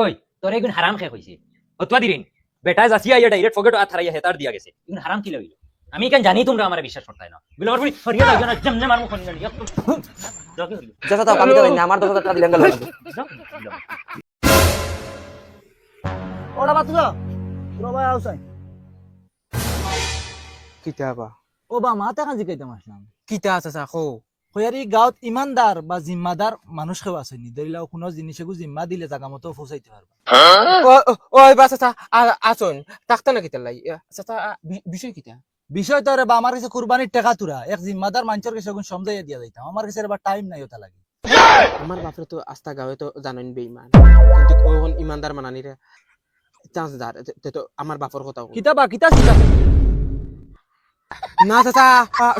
ওই তোর এগুন হারাম খেয়ে হইছে অতবা দিরিন বেটা যাসিয়া ইয়া ডাইরেক্ট ফগেট আত হারাইয়া হেতার দিয়া গেছে এগুন হারাম কি লইল আমি কেন জানি তোমরা আমার বিশ্বাস করতে না বলে আমার পুরি ফরিয়া যাও না জমনে মারমু কোন জানি চাচা তাও আমি তো জানি না, আমার 10,000 টাকা দিলেন গেল। ওটা বাতু রবা আউসাই কিতা বা ও বা মা টাকা জিকাইতাম আসলাম কিতা চাচা কো হয়ারি গাঁৱত ইমানদার বা জিম্মাদার মানুষ কেউ আসেনি ধরিলাও কোনো জিনিসেগু জিম্মা দিলে জাগা মতো পৌঁছাইতে পারবা ওই বা চাচা আসুন তাকতা না কিতা লাই চাচা বিষয় কিতা বিষয় তো রে বা আমার কাছে কুরবানির টাকা তুরা এক জিম্মাদার মানুষের কাছে এখন সমঝাইয়া দিয়া যাইতাম আমার কাছে এবার টাইম নাই ওটা লাগে আমার বাপরে তো আস্তা গাঁৱে তো জানেন বেঈমান কিন্তু ওখন ইমানদার মানানিরে চান্স দার তো আমার বাপর কথা কিতা বা কিতা চিতা না চাচা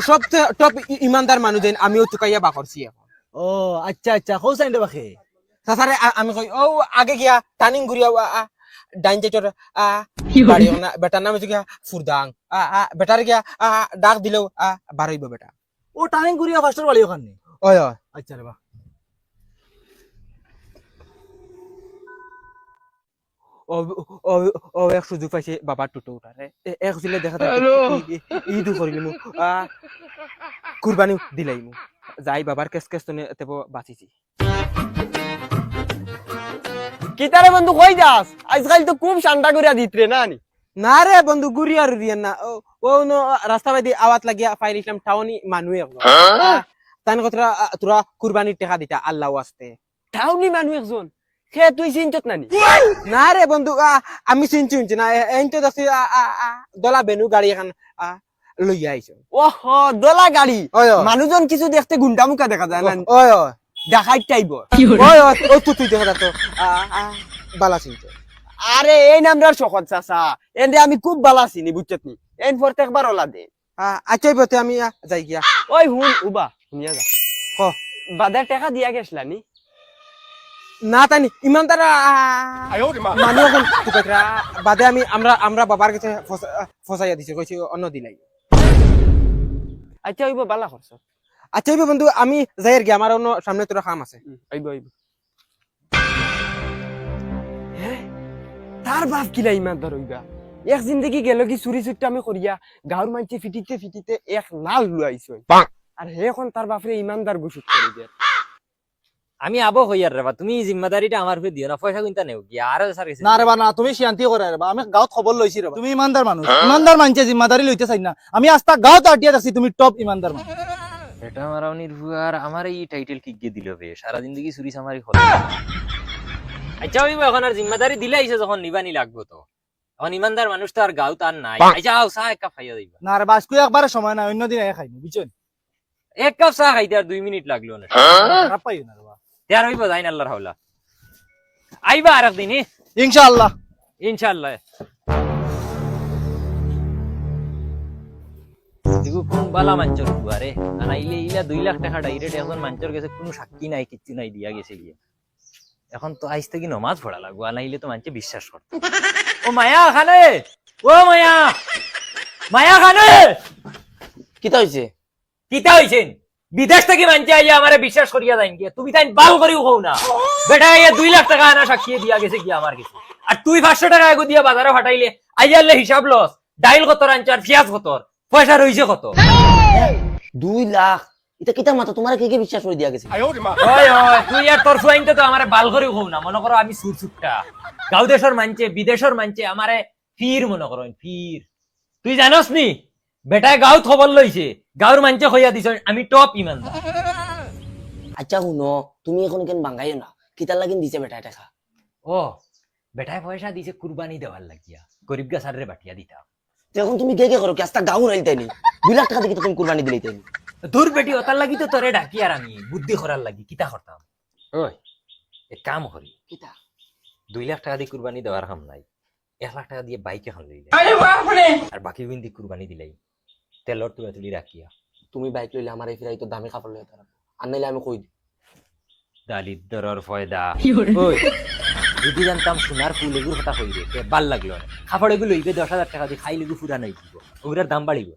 সব টপ ইমানদার মানুষ দেন আমিও তুকাইয়া বা করছি এখন ও আচ্ছা আচ্ছা কৌ সাইন্ডে বাখে চাচারে আমি কই ও আগে গিয়া টার্নিং ঘুরিয়া ডাইন চাইটর বাড়ি না বেটার নাম হচ্ছে গিয়া ফুরদাং বেটার গিয়া ডাক দিলেও বাড়াইব বেটা ও টাইম করিয়া ফাস্টার বাড়ি ওখানে ওই ওই আচ্ছা রে বা ও ও ও এক সুযোগ পাইছে বাবার টুটো উঠারে এক ছিলে দেখা ঈদ করিলিমু কুরবানি দিলাইমু যাই বাবার কেস কেস তো তেব বাঁচিছি কিতারে বন্ধু কই যাস আজকাল তো খুব শান্তা করিয়া দিতরে না নি না রে বন্ধু গুড়িয়া রুরিয়ান না ও নো রাস্তা বাইদি আওয়াত লাগিয়া ফাইল ইসলাম টাউনি মানুষ তান কথা তোরা কুরবানির টাকা দিতা আল্লাহ আসতে টাউনি মানুষ একজন সে তুই চিন্তিত নানি না রে বন্ধু আমি চিনছি না এই তো দেখছি দলা বেনু গাড়ি এখন লইয়া আইছো ওহ দলা গাড়ি ওই মানুষজন কিছু দেখতে গুন্ডা মুখা দেখা যায় না ওই ওই দেখাই টাইব ওই ওই তুই দেখা যাতো বালা চিনতে আরে এই নামটার শখত চাচা এনে আমি খুব বালা চিনি বুঝছত নি এন প্রত্যেকবার ওলা দে আচ্ছাই বতে আমি যাই গিয়া ওই হুন উবা শুনিয়া যা ক বাদার টাকা দিয়া গেছলা নি না তাই ইমান তারা মানুষ এখন টুকাইতরা বাদে আমি আমরা বাবার কাছে ফসাইয়া দিছে কইছি অন্য দিলাই আচ্ছা ওইব বালা করছ আচ্ছা বন্ধু আমি যাই আর কি আমার অন্য সামনে তোরা কাম আছে আইব আইব তার বাপ কিলা ইমান ধর হইবা এক জিন্দগি গেল কি চুরি চুট্টা আমি করিয়া গাঁর মানছি ফিটিতে ফিটিতে এক নাল লুয়াইছ আর হে এখন তার বাপরে ইমানদার গুসুত করে দিয়ে আমি আবো হইয়ার রে বা তুমি জিম্মাদারিটা আমার উপরে দিও না পয়সা কিনতা নেও কি আর স্যার না রে বা না তুমি শান্তি করে রে বা আমি গাঁৱত খবর লইছি রে বা তুমি ইমানদার মানুষ ইমানদার মানছে জিম্মাদারি লইতে চাই না আমি আস্তা গাঁৱত আটিয়া আছি তুমি টপ ইমানদার মানুষ এটা মারাউনির ভুয়ার আমার এই টাইটেল কি গিয়ে দিল বে সারা জিন্দগি চুরি সামারি হল আচ্ছা ওই এখন আর জিম্মাদারি দিলে আইছে যখন নিবানি লাগবো তো এখন ইমানদার মানুষ তো আর গাঁও তার নাই আচ্ছা আও চা এক কাপ খাইয়া দিবা না রে বা আজকে একবারে সময় নাই অন্য দিন খাইনি বুঝছেন এক কাপ চা খাইতে আর 2 মিনিট লাগলো না খারাপ পাইও না রে বা তেয়ার হইব যাইন আল্লাহর হাওলা আইবা আর একদিন ইনশাআল্লাহ ইনশাআল্লাহ দেখো কোন বালা মাঞ্চর বুয়ারে আনাইলে ইলা 2 লাখ টাকা ডাইরেক্ট এখন মাঞ্চর গেছে কোনো সাক্ষী নাই কিচ্ছু নাই দিয়া গেছে গিয়ে এখন তো আইজ থেকে নামাজ পড়া লাগবো আনাইলে তো মানছে বিশ্বাস করতে ও মায়া খানে ও মায়া মায়া খানে কিতা হইছে কিতা হইছেন বিদেশ থেকে মানছে আইয়া আমারে বিশ্বাস করিয়া যাইন গিয়া তুমি তাই বাল করিও হও না বেটা আইয়া 2 লাখ টাকা আনা সাক্ষী দিয়া গেছে গিয়া আমার কাছে আর তুই 500 টাকা এগো দিয়া বাজারে ফাটাইলে আইয়ালে হিসাব লস ডাইল কত রাঞ্চার পেঁয়াজ কত পয়সা রইছে কত 2 লাখ এটা কিতা মাথা তোমার কে বিশ্বাস করে দিয়া গেছে ওই ওই তুই আর তোর ফুয়াইনতে তো আমারে বাল করিও হও না মনে করো আমি সুরসুটটা গাঁও দেশের মানছে বিদেশের মানছে আমারে ফির মনে করো ফির তুই জানোস নি বেটায় গাঁও খবর লইছে গাঁওর মানছে হইয়া দিছ আমি টপ ইমানদার আচ্ছা শুনো তুমি এখন কেন বাঙ্গাইও না কিতার লাগিন দিছে বেটা টাকা ও বেটায় পয়সা দিছে কুরবানি দেওয়ার লাগিয়া গরিব গাছারে বাটিয়া দিতা এখন তুমি কে করো কেস্তা গাউ রাইল তাইনি 2 লাখ টাকা দিকে তুমি কুরবানি দিলেই তাইনি দূর বেটি ওতার লাগি তো তোরে ডাকি আর আমি বুদ্ধি করার লাগি কিতা করতাম ওই এক কাম করি কিতা 2 লাখ টাকা দিয়ে কুরবানি দেওয়ার কাম নাই 1 লাখ টাকা দিয়ে বাইক এখন লইলে আর বাকি বিন্দি কুরবানি দিলাই তেলর তুলি রাখিয়া তুমি বাইক লইলে আমার এই ফিরাই তো দামি কাপড় লইয়া তারা আর নাইলে আমি কই দি দালিদ্দরর ফয়দা ওই যদি জানতাম সোনার ফুল এগুলোর কথা কই রে ভাল লাগলো না কাপড় এগুলো লইবে 10,000 টাকা দিয়ে খাইলে গু ফুরা নাই দিব ওগুলার দাম বাড়িব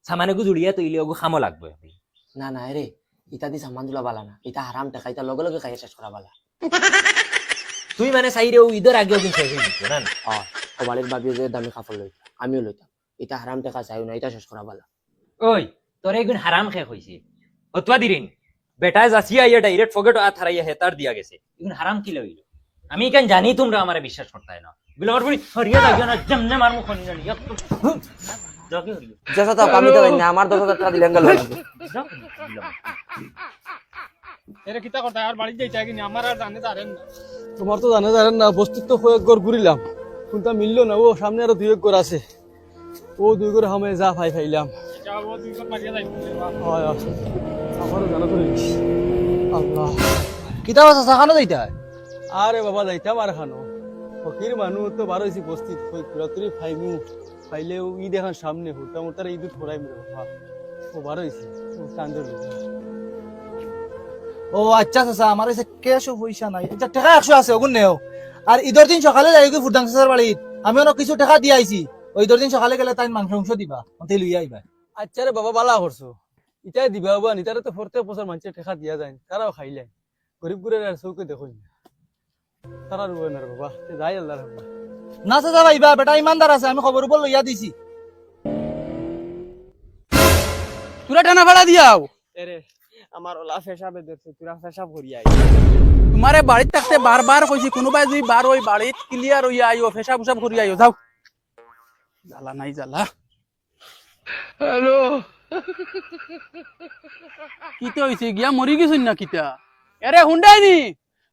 সামানে গু জুড়িয়া তৈলে ওগু খামো লাগবে না না রে ইতা দি সামান দুলা বালা না ইতা হারাম টাকা ইতা লগে লগে খাইয়া শেষ করা বালা তুই মানে চাইরে ঈদের আগেও কিন্তু শেষ হয়ে দিত না ও বাড়ির বাবিও যে দামি কাপড় লইত আমিও লইতাম এটা হারাম টাকা চাইও না এটা শেষ করা ভালো ওই তোর একদিন হারাম খেয়ে হয়েছে অতবা দিরিন বেটায় যাচিয়া ইয়া ডাইরেক্ট ফগেট আ থারাইয়া হেতার দিয়া গেছে এখন হারাম কি লইল আমি কেন জানি তোমরা আমারে বিশ্বাস করতাই না বলে আমার বলি হরিয়া লাগিও না জমনে মারমু খনি না যাকে হরিয়া যেসা তো আমি তো জানি না আমার 10,000 টাকা দিলেন গেল এরা কিতা কথা আর বাড়ি যাইতা কিনি আমার আর জানে জানেন না তোমার তো জানা জানেন না বস্তুত তো কয়েক ঘর ঘুরিলাম কোনটা মিললো না ও সামনে আরো 2 ঘর আছে ও 2 ঘর হামে যা ফাইলাম যাও ও দুই কথা মারিয়া যাইতো হয় আমারও জানা তো রয়েছে আল্লাহ কিতা বাসা সাখানো যাইতা আরে বাবা যাইতাম আর খানো ফকির মানুষ তো বার হয়েছি বস্তিত কই কুড়াতুরি ফাইমু ফাইলেও ই দেখান সামনে হুটা মোটার ঈদ ফোড়াই মেরে বাবা ও বার হয়েছি ও কান্দর ও আচ্ছা চাচা আমার কাছে ক্যাশও পয়সা নাই আচ্ছা টাকা 100 আছে ওগুন নেও আর ঈদের দিন সকালে যাই কি ফুরদাং চাচার বাড়িত আমি অনেক কিছু টাকা দিয়ে আইছি ওই ঈদের দিন সকালে গেলে তাই মাংস দিবা অন্তে লইয়া আইবা আচ্ছা রে বাবা বালা করছো ইটাই দিবা বাবা নিতারে তো প্রত্যেক বছর মানুষের টাকা দিয়া যায় তারাও খাইলেন গরিব গুড়ের আর চৌকে দেখুন তারা রুবে না বাবা যাই আল্লাহ রাখবা না চাচা ভাইবা বেটা ইমানদার আছে আমি খবর বল লইয়া দিছি তোরা টানা ভাড়া দিয়াও এরে আমার ওলা ফেসাবে দেখছে তোরা ফেসাব করিয়া তোমারে বাড়িতে থাকতে বারবার কইছি কোনোবাই যদি বার ওই বাড়িত ক্লিয়ার হইয়া আইও ফেসা ফুসাব করি আইও যাও জ্বালা নাই জ্বালা হ্যালো কিতা হইছে গিয়া মরি গেছিস না কিতা এরে হুন্ডাই নি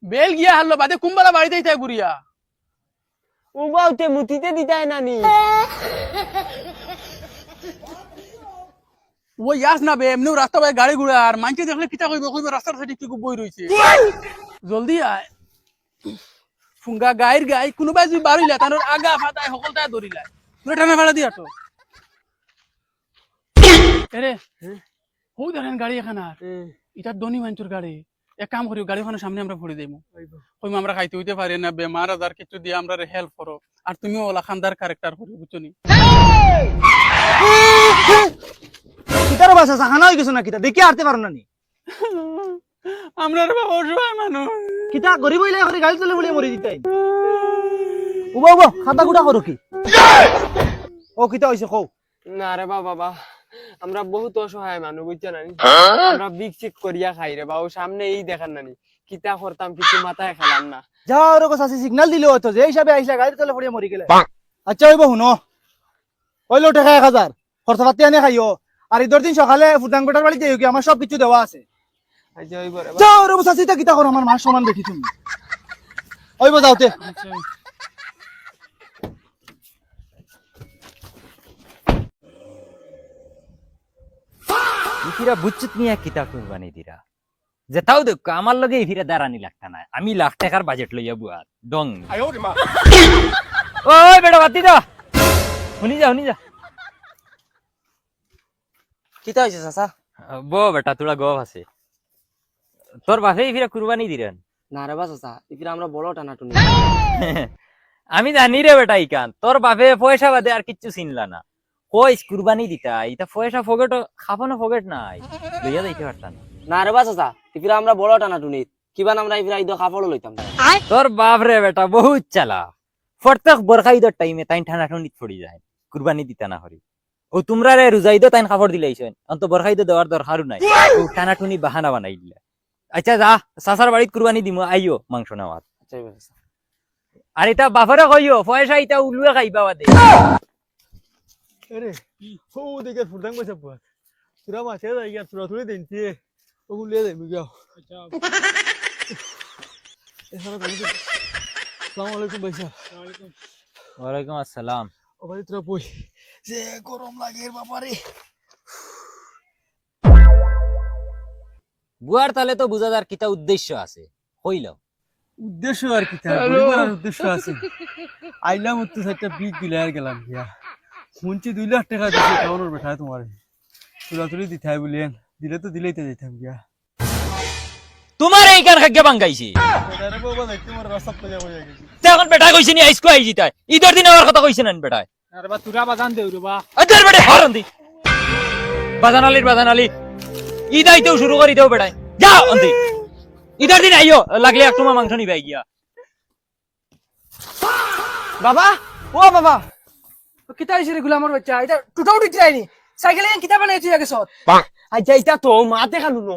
বেল গিয়া হারলো বাদে কুম্বালা বাড়িতে তাই ঘুরিয়া উবাউতে মুতিতে দিতাই নানি ও ইয়াস না বে এমনি রাস্তা বাই গাড়ি ঘুরে আর মানছে দেখলে কিতা কইবে কইবে রাস্তার সাইডে কি বই রইছে জলদি আয় ফুঙ্গা গাইর গাই কোনোবাই যদি বাড়িলা তার আগা ফাটাই সকলটাই ধরিলা তোরা টানা ভাড়া দিয়া তো এরে হো দেখেন গাড়ি এখানে এটা ধনী মানুষের গাড়ি এক কাম করি গাড়িখানের সামনে আমরা পড়ে যাইমু কইমু আমরা খাইতে হইতে পারি না বেমার আজার কিছু দিয়ে আমরা হেল্প করো আর তুমিও ওলা খানদার ক্যারেক্টার করি বুঝছো নি কিতার বাসা সাখানো হয়ে গেছো না কিতা দেখি আরতে পারো না নি আমরা বাবা অসহায় মানুষ কিতা গরিব হইলে এখন গাড়ি চলে বলে মরি দিতাই উবা উবা খাতা গুড়া করো কি ও কিতা হইছে কও না রে বাবা আমরা বহুত অসহায় মানুষ বুঝছো নানি আমরা বিকচিক করিয়া খাই রে বাবু সামনে এই দেখান নানি কিতা করতাম কিছু মাথায় খেলাম না যাও আর কাছে সিগন্যাল দিলে হতো যে হিসাবে আইসা গাড়ি চলে পড়ে মরি গেলে আচ্ছা হইব শুনো কইলো টাকা 1000 খরচা পাতি আনে খাইও আর ঈদের দিন সকালে ফুটাং বেটার বাড়িতে যাইও কি আমার সব কিছু দেওয়া আছে আচ্ছা হইব রে যাও আর বসাছিটা কিতা করো আমার মার সমান দেখি তুমি হইব যাওতে ইতিরা বুঝছিত নিয়া কিতা কুরবানি দিরা যেটাও দেখ আমার লগে ইফিরে দাঁড়ানি লাগতা না আমি লাখ টাকার বাজেট লইয়া বুয়া ডং ওই বেটা বাতি দা শুনি যা কিতা হইছে চাচা বো বেটা তোরা গভ আছে তোর বাপে ইফিরে কুরবানি দিরেন না রে বা চাচা ইফিরা আমরা বড় টানাটুনি আমি জানি রে বেটা ইকান তোর বাপে পয়সা বাদে আর কিচ্ছু চিনলা না কইস কুরবানি দিতা এটা পয়সা ফগেট খাবানো ফগেট নাই লইয়া যাইতে পারতাম না রে বা চাচা ইফিরা আমরা বড় টানাটুনি কিবান আমরা ইফিরা ঈদ কাপড় লইতাম তোর বাপ রে বেটা বহুত চালা প্রত্যেক বরখা ঈদের টাইমে তাই ঠান্ডা ঠন্ডিত পড়ি যায় কুরবানি দিতা না হরি ও তোমরা রে রোজা ঈদে তাই কাপড় দিলাইছেন অন্ত বরখা ঈদে দেওয়ার দরকারও নাই ও টানা টুনি বাহানা বানাই দিলা আচ্ছা যা চাচার বাড়িত কুরবানি দিমু আইও মাংস নেওয়ার আচ্ছা হইব চাচা আর এটা বাপরে কইও পয়সা এটা উলুয়ে খাইবা বাদে আরে ও দেখে ফুটাং বসে পড় তোরা মাছে যাই গিয়া তোরা তুই দিনতি ওগুলো লিয়ে যাইবি গিয়া আচ্ছা এখানে যাইবি আসসালামু আলাইকুম ভাইসা ওয়ালাইকুম আসসালাম ও ভাই তোরা বই যে গরম লাগে বাবারে বুয়ার তালে তো বুঝা যার কিতা উদ্দেশ্য আছে কইল উদ্দেশ্য আর কি গরিবের উদ্দেশ্য আছে আইলাম তো একটা বিগ দিলার গেলাম গিয়া শুনছি 2 লাখ টাকা দিছে টাউনের বেটা তোমার তোরা তুই দিতাই বলেন দিলে তো দিলেই তো দিতাম গিয়া তোমার এই কার খাগ্য বাঙ্গাইছি আরে বাবা দেখ তোমার রাস্তা পয়জা হয়ে গেছে এখন বেটা কইছিনি আইসকো আইজি তাই ঈদের দিন আমার কথা কইছেন না বেটা আরে বা তোরা বাজান দেউ রে বা আদার বেটা হরন দি বাজান আলী ঈদ আইতেও শুরু করি দেও বেটা যাও অন্তি ঈদের দিন আইও লাগলে এক তোমার মাংস নিবাই গিয়া বাবা ও বাবা কিতা হইছে রে গুলামর বাচ্চা এটা টুটাও উঠি যায়নি সাইকেলে কিতা বানাই তুই আগে সর আচ্ছা এটা তো মাতে খালু নো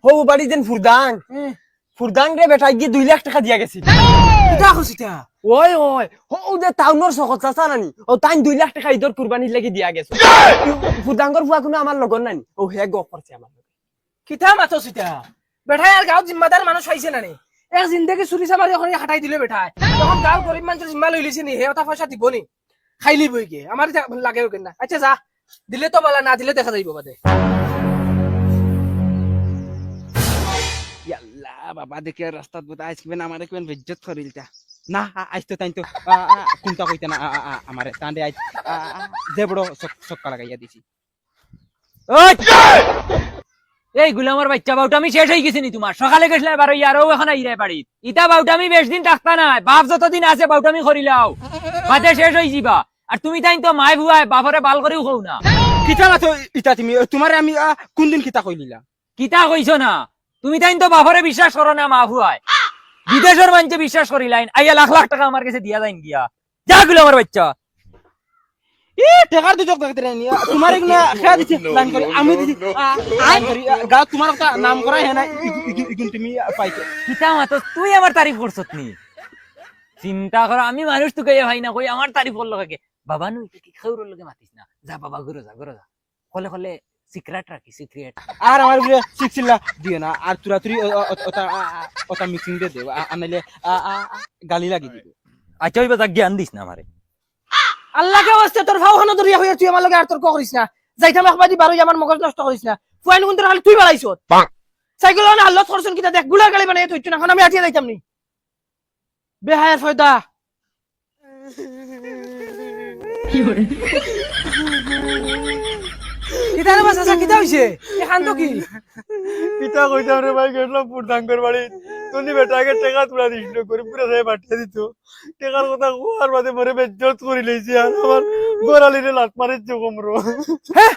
হো বাড়ি দেন ফুরদাং ফুরদাং রে বেটা গিয়ে 2 লাখ টাকা দিয়া গেছি কিতা কইছিতা ওই ওই ও যে টাউনের শখত চাচা নানি ও তাই 2 লাখ টাকা ইদর কুরবানির লাগি দিয়া গেছে ফুরদাঙ্গর ফুয়া কোনো আমার লগন নানি ও হে গপ করছে আমার কিতা মাতো সিতা বেটা আর গাঁও জিম্মাদার মানুষ হইছে না নি এক জিন্দেগি চুরি চামারি এখন হাঁটাই দিলে বেটা তখন গাঁও গরিব মানুষের জিম্মা লই লিছে নি হে ওটা পয়সা দিব নি খাইলি বই কে আমার লাগে না আচ্ছা যা দিলে তো বলা না দিলে দেখা যাইব বাদে ইয়াল্লা বাবা দেখি রাস্তাত বোধ আইস কিবেন আমার কিবেন বেজ্জত করিলতা না আইস তো তাই তো কোনটা কইতে না আমারে তান্ডে আইস যে বড় সক্কা লাগাইয়া দিছি ওই এই গুলামর বাচ্চা বাউটামি শেষ হয়ে গেছে নি তোমার সকালে গেছলে বারো ইয়ারও এখন আইরে বাড়ি ইটা বাউটামি বেশ দিন থাকতা না বাপ যতদিন আছে বাউটামি করিলাও বাদে শেষ হয়ে যাবা আর তুমি তাই তো মাই ভুয়ায় বাপরে বাল করেও কও না কিতা না তো ইটা তুমি তোমারে আমি কোন দিন কিতা কইলিলা কিতা কইছো না তুমি তাই তো বাপরে বিশ্বাস করো না মা ভুয়ায় বিদেশের মানুষে বিশ্বাস করিলাইন আইয়া লাখ লাখ টাকা আমার কাছে দিয়া যাইন গিয়া যা গুলামর বাচ্চা ই টাকার দুজক দেখতে নি তোমার এগুলা খেয়া দিছি লাইন করে আমি দিছি আই করি গা তোমার একটা নাম করা হে না ইগুন তুমি পাইছো কিতা মাতো তুই আমার তারিফ করছত নি চিন্তা কর আমি মানুষ তোকে ভাই না কই আমার তারিফ করলো কাকে বাবা নই কি খাউর লগে মাতিস না যা বাবা ঘরে যা কলে কলে সিক্রেট রাখি সিক্রেট আর আমার বলে শিখছিলা দিও না আর তুরা তুরি ওটা মিক্সিং দে দেব আনাইলে গালি লাগি দিব আচ্ছা ওই বাজা জ্ঞান দিস না আমারে আল্লাহকে ওয়াস্তে তোর ফাওখানা দরিয়া হইয়া তুই আমার লগে আর তোর করিস না যাইতাম একবাদি বারোই আমার মগজ নষ্ট করিস না ফুয়াইন কোন তোর হাল তুই বাড়াইছ সাইকেল না আল্লাহ করছন কিটা দেখ গুলা গালি বানাই তুই না এখন আমি আটিয়া যাইতাম নি বেহায়ের ফয়দা কিটা রে বাসা কিটা হইছে এখান তো কি পিতা কইতাম রে ভাই গেলাম ফুরদাঙ্গর বাড়ি তুমি বেটাকে টাকা তুলা দিছিল গরিব করে যায় পাঠিয়ে দিত টাকার কথা কোয়ার বাদে মরে বেজ্জত করে লইছি আর আমার গোরালিরে লাত মারিছ কমরো হ্যাঁ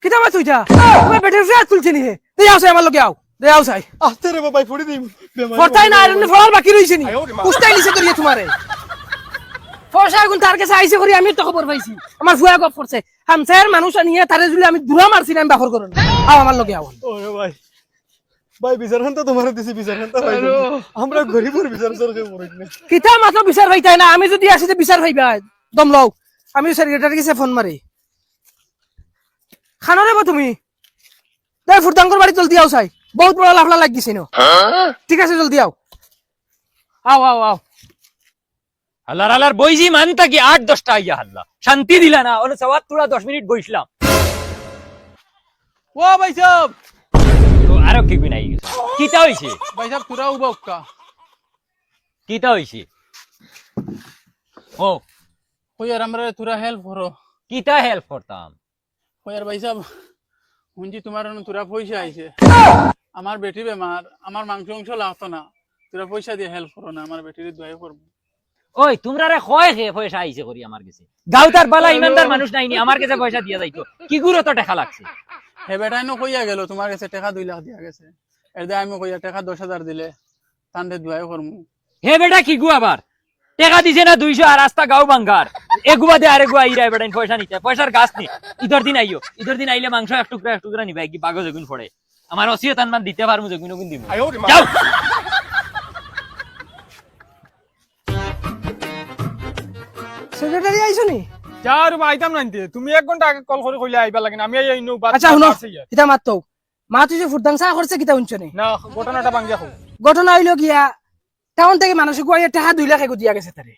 কিটা বাস তুইটা তুমি বেটার ফ্যাট তুলছিস নি হে দে আও সাই আমার লগে আও দে আও সাই আস্তে রে বাবাই ফুড়ি দিম ফরতাই না আর ফলার বাকি রইছে নি কুস্তাই লিছে করিয়ে তোমারে ফরসা গুন তার কাছে আইছে করি আমি তো খবর পাইছি আমার ফুয়া গপ করছে হামসায়ের মানুষ আনিয়ে তারে যদি আমি দুরা মারছি না আমি বাখর করন আও আমার লগে আও ওরে ভাই ভাই বিচারখান তো তোমার দিছি বিচারখান তো আমরা গরিবের বিচার সরকার করি না কিতা মাত্র বিচার হইতাই না আমি যদি আসি বিচার হইবা দম লও আমি সেক্রেটারি কাছে ফোন মারি খানা রেবা তুমি তাই ফুরদাঙ্গর বাড়ি জলদি আও চাই বহুত বড় লাফলা লাগ গেছে না ঠিক আছে জলদি আও আও আও আও হাল্লার হাল্লার বইজি মানতা কি 8-10টা আইয়া হাল্লা শান্তি দিলা না ওনে সওয়াত তুরা 10 মিনিট বইছিলাম ও ভাই সাহেব তো আরো কি বিনাই কিতা হইছে ভাই সাহেব তুরা উবা উক্কা কিতা হইছে ও কইয়ার আমরা তুরা হেল্প করো কিতা হেল্প করতাম কইয়ার ভাই সাহেব হুনজি তোমার তুরা পয়সা আইছে আমার বেটি বেমার আমার মাংস লাগতো না তুরা পয়সা দিয়ে হেল্প করো না আমার বেটির দয়া করবো ওই তোমরা রে কয় হে পয়সা আইছে করি আমার কাছে গাউতার বালা ইমানদার মানুষ নাইনি আমার কাছে পয়সা দিয়া যাইতো কি গুরো তো টাকা লাগছে হে বেটাই নো কইয়া গেল তোমার কাছে টাকা 2 লাখ দিয়া গেছে এর দে আমি কইয়া টাকা 10,000 দিলে তান্ডে দয়া করমু হে বেটা কি গু আবার টাকা দিছে না 200 আর রাস্তা গাও বাঙ্গার এগুবা দে আরে গুয়া ইরাই বেটাই পয়সা নিতে পয়সার গাছ নি ইদর দিন আইও ইদর দিন আইলে মাংস এক টুকরা নিবা কি বাগজ গুণ পড়ে আমার ওসিয়ত আনমান দিতে পারমু জগুন গুণ দিব যাও সেক্রেটারি আইছো নি যার আইতাম নাইতে তুমি 1 ঘন্টা আগে কল করে কইলে আইবা লাগে না আমি আইনো বাদ আচ্ছা শুনো এটা মারতো মা তুই যে ফুরদাং চা করছে কিতা শুনছ নি না ঘটনাটা ভাঙ্গিয়া কও ঘটনা হইলো গিয়া টাউন থেকে মানুষ গুয়াইয়া টাকা 2 লাখ এগো দিয়া গেছে তারে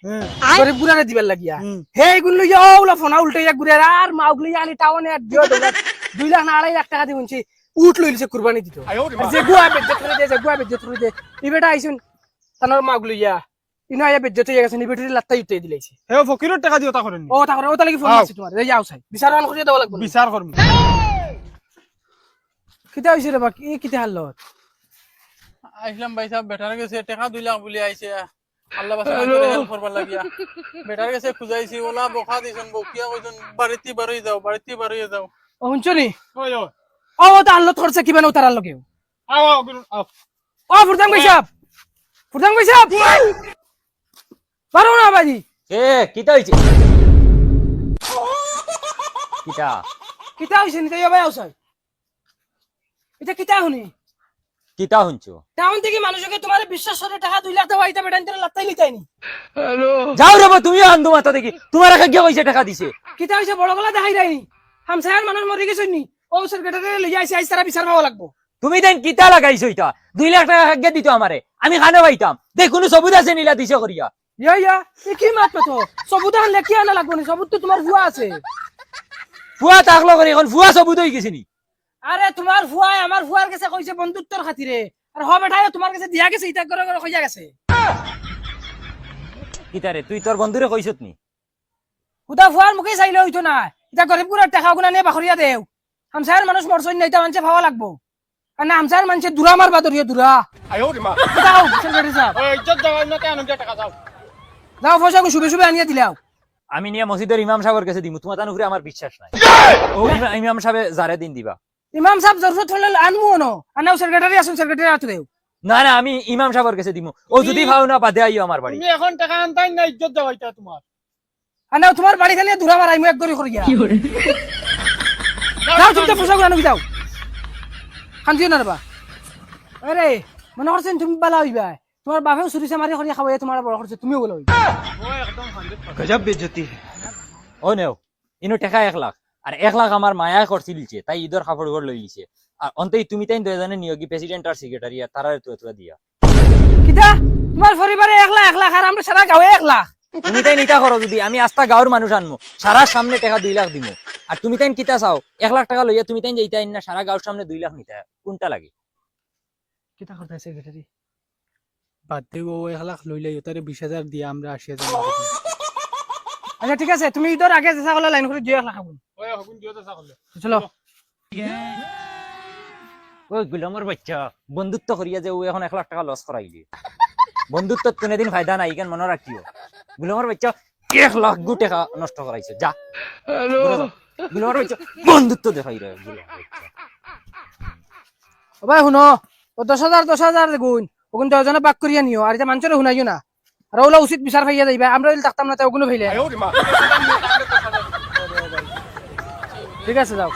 গরিব গুড়ারে দিবার লাগিয়া হে গুন লইয়া ওলা ফোনা উল্টাইয়া গুড়ার আর মা উগলি আলি টাউনে আর 2 লাখ না 2.5 লাখ টাকা দি শুনছি উঠ লইছে কুরবানি দিত যে গুয়া বেজ্জত করে দে যে গুয়া বেজ্জত করে দে ই বেটা আইছুন তানোর মা উগলিয়া ইনা আয়া বেজ্জত হইয়া গেছে নি বেটির লাত্তা উঠে দিলাইছে হে ফকিরের টাকা দিও তা করেন ও তা করে ও তা লাগি ফোন আছে তোমার এই যাও চাই বিচারণ করিয়া দেব লাগবে বিচার করব কিতা হইছে রে বাকি কিতা হালত আইসলাম ভাই সাহেব বেটার কাছে টাকা 2 লাখ বলে আইছে আল্লাহ বাসা করে হেল্প করবার লাগিয়া বেটার কাছে খুঁজাইছি ওলা বকা দিছেন বকিয়া কইছেন বাড়িতে বাড়ি যাও ও শুনছনি ওই ওই ও তা হালত করছে কি বানো তার লগে আও আও আও ও ফুরদাং ভাই সাহেব বারো না বাজি এ কিতা হইছে কিতা কিতা হইছে নি তাই ভাই আউসাই এটা কিতা শুনি কিতা শুনছো টাউন থেকে মানুষকে তোমার বিশ্বাস করে টাকা 2 লাখ দেওয়া এটা বেটান তোরা লাত্তাই লিতাইনি যাও রে তুমিও আন্দু মাথা দেখি তোমার আগে গিয়ে কইছে টাকা দিছে কিতা হইছে বড় গলা দেখাই যায়নি হামসায়ার মানুষ মরে গেছে নি ও সেক্রেটারি লই আইছে আইছ তারা বিচার পাওয়া লাগবো তুমি দেন কিতা লাগাইছো এটা 2 লাখ টাকা আগে দিত আমারে আমি খানে পাইতাম দেখ কোনো সবুজ আছে নিলা দিছে করিয়া ইয়া এ কি মাত তো সবুত আনলে কি আনা লাগবো নি সবুত তো তোমার ভুয়া আছে ফুয়া তাকলো করে এখন ফুয়া সবুজ হই গেছে নি আরে তোমার ভুয়াই আমার ভুয়ার কাছে কইছে বন্ধুত্বর খাতিরে আর হ বেটায় তোমার কাছে দিয়া গেছে ইটা করে করে কইয়া গেছে কিতা রে তুই তোর বন্ধুরে কইছত নি হুদা ভুয়ার মুখে চাইলে হইতো না এটা গরিব গুড়ার টাকা গুনা নিয়ে বাখরিয়া দেও হামসায়ার মানুষ মরছই না এটা মানছে ভাবা লাগবো আর না হামসায়ার মানছে দুরা মারবা দরিয়া দুরা যাও সেক্রেটারি সাহেব ইজ্জত দেওয়ার না কেন টাকা দাও যাও পয়সা শুবে শুবে আনিয়ে দিলাও আমি নিয়ে মসজিদের ইমাম সাহেবের কাছে দিমু তোমার তানুরে আমার বিশ্বাস নাই ও ইমাম সাহেব জারে দিন দিবা ইমাম সাহেব জরুরত হলে আনবো না আর নাও সেক্রেটারি আসুন সেক্রেটারি আতো দেও না না আমি ইমাম সাহেবের কাছে দিমু ও যদি ভাও না বাদে আইও আমার বাড়ি তুমি এখন টাকা আনতাই না ইজ্জত দেওয়াইতা তোমার আর নাও তোমার বাড়ি খালি দুরা মারাই মু এক করে করিয়া যাও চুপচাপ পয়সা গুলো আনবি যাও শান্তি না রবা আরে মনে করছেন তুমি বালা হইবা তোমার বাপেও চুরিছে মারি করিয়া খাওয়াই তোমার বড় করছে তুমিও বলো ও নেও ইনো টাকা 1 লাখ আর 1 লাখ আমার মায়া করছিলছে তাই ঈদের কাপড় ঘর লই লিছে আর অন্তই তুমি তাই দুজনে নিয়োগী প্রেসিডেন্ট আর সেক্রেটারি তারা তুই দিয়া কিটা তোমার পরিবারে 1 লাখ আর আমরা সারা গাঁয়ে 1 লাখ তুমি তাই নিতা করো যদি আমি আস্তা গাঁর মানুষ আনমু সারা সামনে টাকা 2 লাখ দিমু আর তুমি তাই কিতা চাও 1 লাখ টাকা লইয়া তুমি তাই যাইতা না সারা গাঁর সামনে 2 লাখ নিতা কোনটা লাগে কিটা করতে সেক্রেটারি বাদ দেব 1 লাখ লইলাই তারে 20,000 দিয়া আমরা 80,000 আচ্ছা ঠিক আছে তুমি ঈদের আগে চেষ্টা করলে লাইন করে 2 লাখ আগুন চলো ওই গুলামর বাচ্চা বন্ধুত্ব করিয়া যে ও এখন 1 লাখ টাকা লস করাইলি বন্ধুত্ব কোনদিন ফায়দা নাই কেন মনে রাখিও গুলামর বাচ্চা 1 লাখ গু টাকা নষ্ট করাইছে যা গুলামর বাচ্চা বন্ধুত্ব দেখাই রে গুলামর বাচ্চা ও ভাই শুনো ও 10,000 গুণ ওগুন 10 জনে বাক করিয়া নিও আর এটা মানুষের শুনাইও না আর ওলা উচিত বিচার পাইয়া যাইবা আমরা যদি থাকতাম না তাই ওগুলো ভাইলে ঠিক আছে যাও